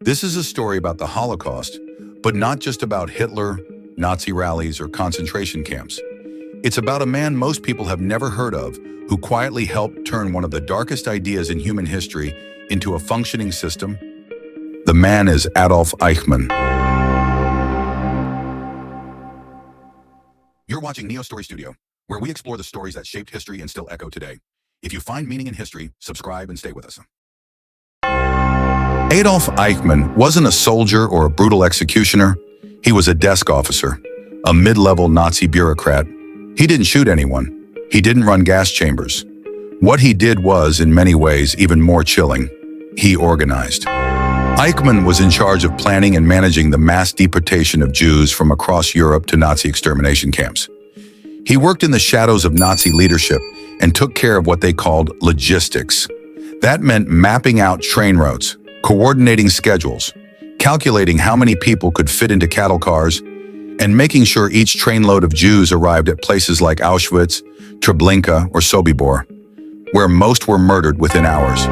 This is a story about the Holocaust, but not just about Hitler, Nazi rallies, or concentration camps. It's about a man most people have never heard of who quietly helped turn one of the darkest ideas in human history into a functioning system. The man is Adolf Eichmann. You're watching Neo Story Studio, where we explore the stories that shaped history and still echo today. If you find meaning in history, subscribe and stay with us. Adolf Eichmann wasn't a soldier or a brutal executioner. He was a desk officer, a mid-level Nazi bureaucrat. He didn't shoot anyone. He didn't run gas chambers. What he did was, in many ways, even more chilling. He organized. Eichmann was in charge of planning and managing the mass deportation of Jews from across Europe to Nazi extermination camps. He worked in the shadows of Nazi leadership and took care of what they called logistics. That meant mapping out train routes, coordinating schedules, calculating how many people could fit into cattle cars, and making sure each trainload of Jews arrived at places like Auschwitz, Treblinka, or Sobibor, where most were murdered within hours.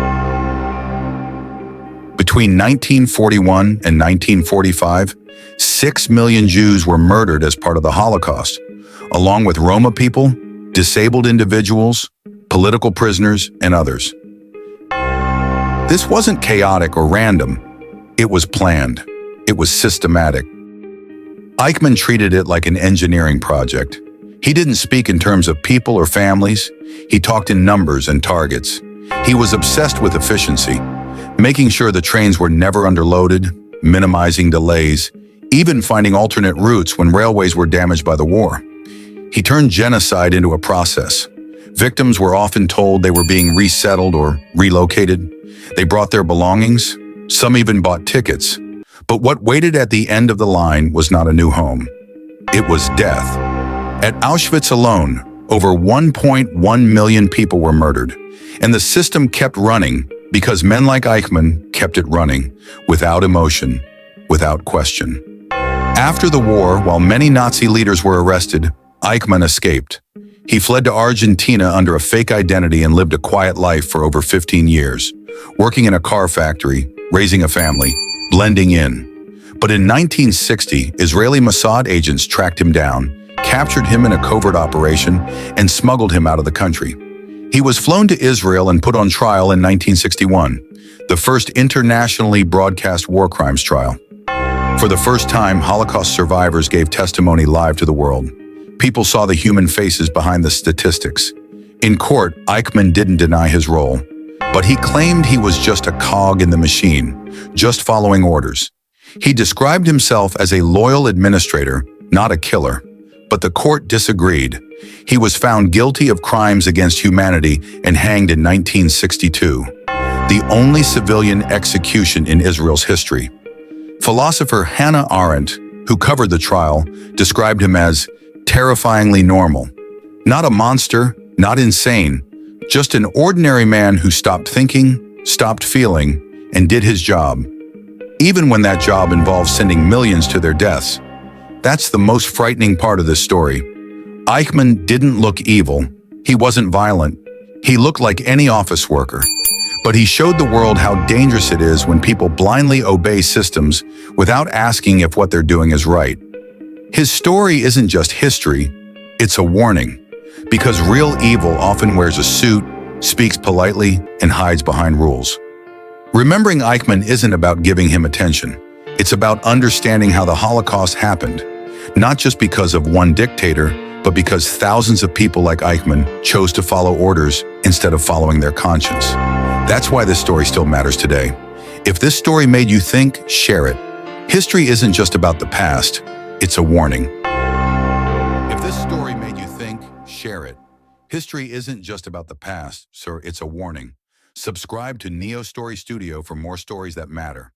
Between 1941 and 1945, 6 million Jews were murdered as part of the Holocaust, along with Roma people, disabled individuals, political prisoners, and others. This wasn't chaotic or random. It was planned. It was systematic. Eichmann treated it like an engineering project. He didn't speak in terms of people or families. He talked in numbers and targets. He was obsessed with efficiency, making sure the trains were never underloaded, minimizing delays, even finding alternate routes when railways were damaged by the war. He turned genocide into a process. Victims were often told they were being resettled or relocated. They brought their belongings. Some even bought tickets. But what waited at the end of the line was not a new home. It was death. At Auschwitz alone, over 1.1 million people were murdered. And the system kept running because men like Eichmann kept it running, without emotion, without question. After the war, while many Nazi leaders were arrested, Eichmann escaped. He fled to Argentina under a fake identity and lived a quiet life for over 15 years, working in a car factory, raising a family, blending in. But in 1960, Israeli Mossad agents tracked him down, captured him in a covert operation, and smuggled him out of the country. He was flown to Israel and put on trial in 1961, the first internationally broadcast war crimes trial. For the first time, Holocaust survivors gave testimony live to the world. People saw the human faces behind the statistics. In court, Eichmann didn't deny his role, but he claimed he was just a cog in the machine, just following orders. He described himself as a loyal administrator, not a killer, but the court disagreed. He was found guilty of crimes against humanity and hanged in 1962, the only civilian execution in Israel's history. Philosopher Hannah Arendt, who covered the trial, described him as terrifyingly normal. Not a monster, not insane, just an ordinary man who stopped thinking, stopped feeling, and did his job. Even when that job involved sending millions to their deaths. That's the most frightening part of this story. Eichmann didn't look evil. He wasn't violent. He looked like any office worker. But he showed the world how dangerous it is when people blindly obey systems without asking if what they're doing is right. His story isn't just history, it's a warning. Because real evil often wears a suit, speaks politely, and hides behind rules. Remembering Eichmann isn't about giving him attention. It's about understanding how the Holocaust happened, not just because of one dictator, but because thousands of people like Eichmann chose to follow orders instead of following their conscience. That's why this story still matters today. If this story made you think, share it. History isn't just about the past, it's a warning. If this story made you think, share it. History isn't just about the past, sir, it's a warning. Subscribe to Neo Story Studio for more stories that matter.